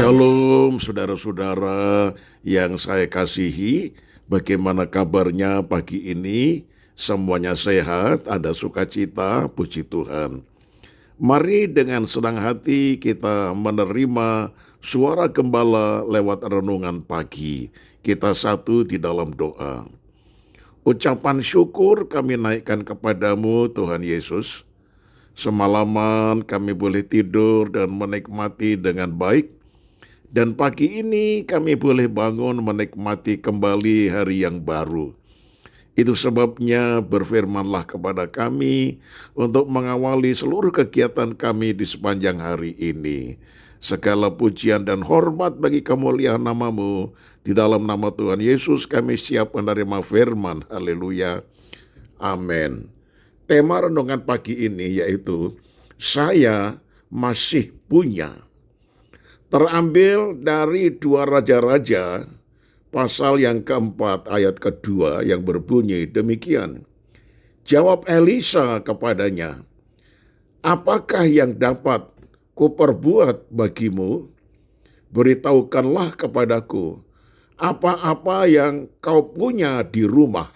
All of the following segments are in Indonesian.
Shalom saudara-saudara yang saya kasihi, bagaimana kabarnya pagi ini? Semuanya sehat, ada sukacita, puji Tuhan. Mari dengan senang hati kita menerima suara gembala lewat renungan pagi. Kita satu di dalam doa. Ucapan syukur kami naikkan kepadamu Tuhan Yesus. Semalaman kami boleh tidur dan menikmati dengan baik. Dan pagi ini kami boleh bangun menikmati kembali hari yang baru. Itu sebabnya berfirmanlah kepada kami untuk mengawali seluruh kegiatan kami di sepanjang hari ini. Segala pujian dan hormat bagi kemuliaan namamu. Di dalam nama Tuhan Yesus kami siap menerima firman. Haleluya. Amin. Tema renungan pagi ini yaitu saya masih punya. Terambil dari 2 Raja-Raja, pasal yang keempat, ayat kedua yang berbunyi demikian. Jawab Elisa kepadanya, apakah yang dapat kuperbuat bagimu? Beritahukanlah kepadaku, apa-apa yang kau punya di rumah.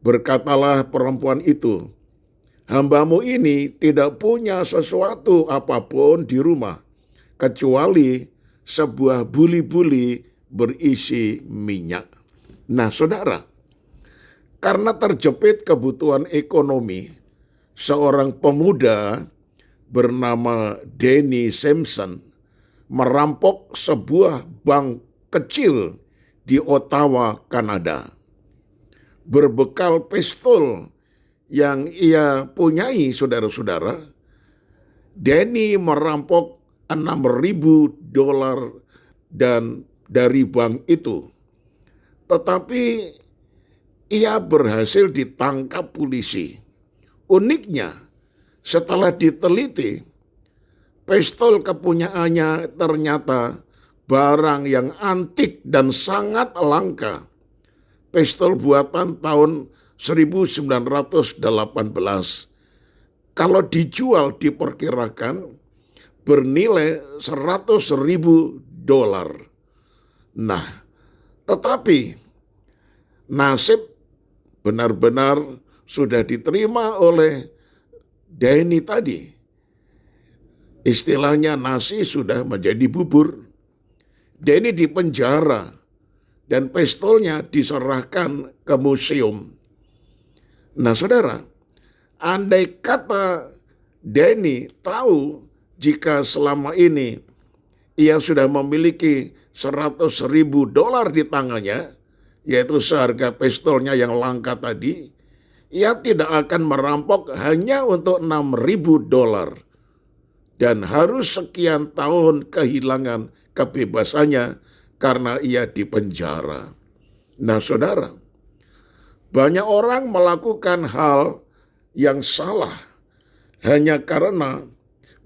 Berkatalah perempuan itu, hambamu ini tidak punya sesuatu apapun di rumah, kecuali sebuah buli-buli berisi minyak. Nah, saudara, karena terjepit kebutuhan ekonomi, seorang pemuda bernama Danny Simpson merampok sebuah bank kecil di Ottawa, Kanada. Berbekal pistol yang ia punyai, saudara-saudara, Danny merampok $6.000 dan dari bank itu. Tetapi ia berhasil ditangkap polisi. Uniknya, setelah diteliti, pistol kepunyaannya ternyata barang yang antik dan sangat langka. Pistol buatan tahun 1918. Kalau dijual diperkirakan bernilai $100.000. Nah, tetapi nasib benar-benar sudah diterima oleh Danny tadi. Istilahnya nasi sudah menjadi bubur. Danny dipenjara dan pistolnya diserahkan ke museum. Nah, saudara, andai kata Danny tahu jika selama ini ia sudah memiliki $100.000 di tangannya, yaitu seharga pistolnya yang langka tadi, ia tidak akan merampok hanya untuk $6.000 dan harus sekian tahun kehilangan kebebasannya karena ia dipenjara. Nah, saudara, banyak orang melakukan hal yang salah hanya karena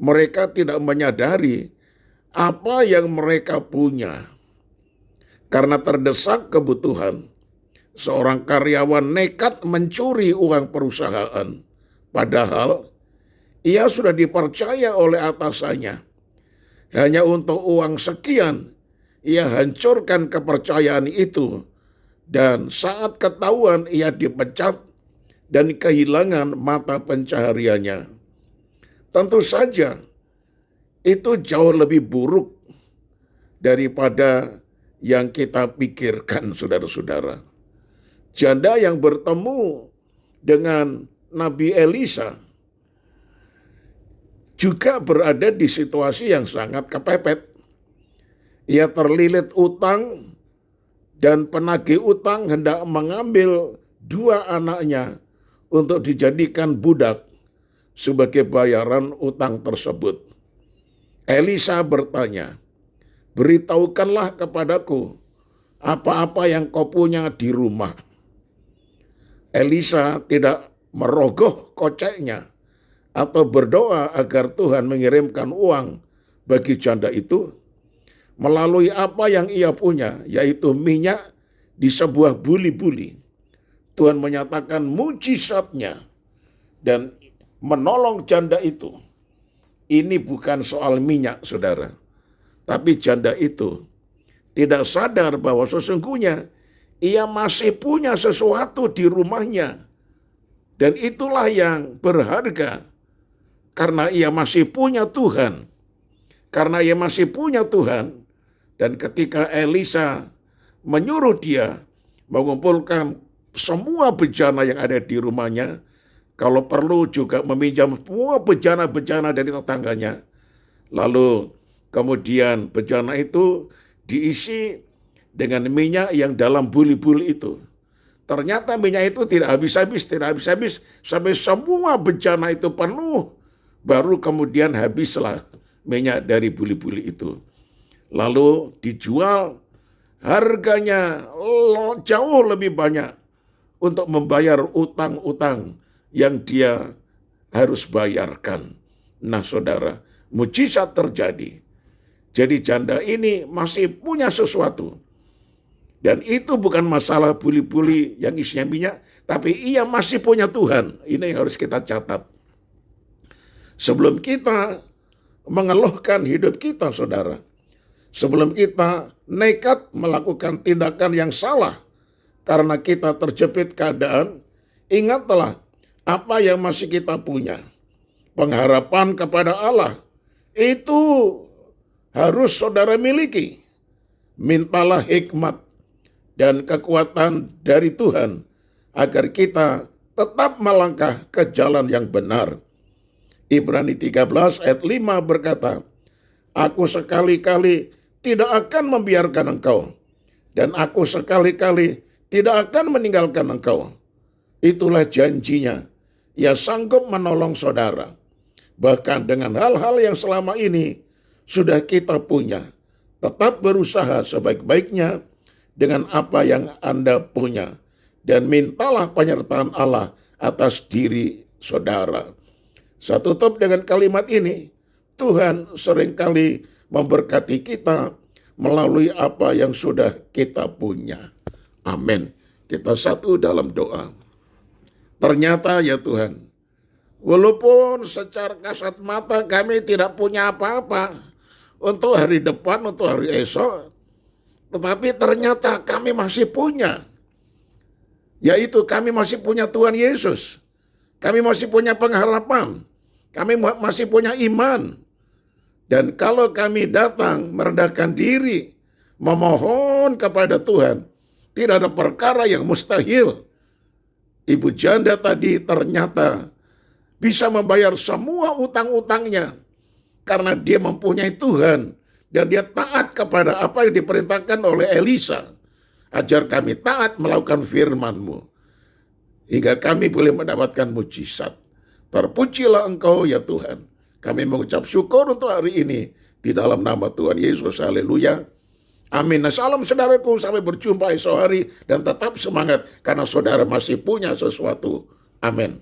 mereka tidak menyadari apa yang mereka punya. Karena terdesak kebutuhan, seorang karyawan nekat mencuri uang perusahaan. Padahal ia sudah dipercaya oleh atasannya. Hanya untuk uang sekian, ia hancurkan kepercayaan itu. Dan saat ketahuan ia dipecat dan kehilangan mata pencahariannya. Tentu saja itu jauh lebih buruk daripada yang kita pikirkan, saudara-saudara. Janda yang bertemu dengan Nabi Elisa juga berada di situasi yang sangat kepepet. Ia terlilit utang dan penagih utang hendak mengambil 2 anaknya untuk dijadikan budak sebagai bayaran utang tersebut. Elisa bertanya, beritahukanlah kepadaku apa-apa yang kau punya di rumah. Elisa tidak merogoh koceknya atau berdoa agar Tuhan mengirimkan uang bagi janda itu melalui apa yang ia punya, yaitu minyak di sebuah buli-buli. Tuhan menyatakan mujizatnya dan menolong janda itu. Ini bukan soal minyak, saudara, Tapi janda itu tidak sadar bahwa sesungguhnya ia masih punya sesuatu di rumahnya. Dan itulah yang berharga. Karena ia masih punya Tuhan. Karena ia masih punya Tuhan. Dan ketika Elisa menyuruh dia mengumpulkan semua bejana yang ada di rumahnya, kalau perlu juga meminjam semua bejana-bejana dari tetangganya, lalu kemudian bejana itu diisi dengan minyak yang dalam buli-buli itu. Ternyata minyak itu tidak habis-habis, sampai semua bejana itu penuh, baru kemudian habislah minyak dari buli-buli itu. Lalu dijual, harganya jauh lebih banyak untuk membayar utang-utang yang dia harus bayarkan. Nah saudara, mujizat terjadi. Jadi janda ini masih punya sesuatu. Dan itu bukan masalah buli-buli yang isinya minyak, tapi ia masih punya Tuhan. Ini yang harus kita catat. Sebelum kita mengeluhkan hidup kita, saudara, sebelum kita nekat melakukan tindakan yang salah karena kita terjepit keadaan, ingatlah apa yang masih kita punya. Pengharapan kepada Allah itu harus saudara miliki. Mintalah hikmat dan kekuatan dari Tuhan agar kita tetap melangkah ke jalan yang benar. Ibrani 13 ayat 5 berkata, Aku sekali-kali tidak akan membiarkan engkau, dan aku sekali-kali tidak akan meninggalkan engkau. Itulah janjinya. Ia sanggup menolong saudara. Bahkan dengan hal-hal yang selama ini sudah kita punya. Tetap berusaha sebaik-baiknya dengan apa yang Anda punya. Dan mintalah penyertaan Allah atas diri saudara. Saya tutup dengan kalimat ini. Tuhan seringkali memberkati kita melalui apa yang sudah kita punya. Amin. Kita satu dalam doa. Ternyata ya Tuhan, walaupun secara kasat mata kami tidak punya apa-apa untuk hari depan, untuk hari esok, tetapi ternyata kami masih punya. Yaitu kami masih punya Tuhan Yesus. Kami masih punya pengharapan. Kami masih punya iman. Dan kalau kami datang merendahkan diri, memohon kepada Tuhan, tidak ada perkara yang mustahil. Ibu janda tadi ternyata bisa membayar semua utang-utangnya karena dia mempunyai Tuhan dan dia taat kepada apa yang diperintahkan oleh Elisa. Ajar kami taat melakukan firman-Mu hingga kami boleh mendapatkan mujizat. Terpujilah Engkau ya Tuhan. Kami mengucap syukur untuk hari ini di dalam nama Tuhan Yesus. Haleluya. Amin. Nah, salam saudaraku, sampai berjumpa esok hari dan tetap semangat karena saudara masih punya sesuatu. Amin.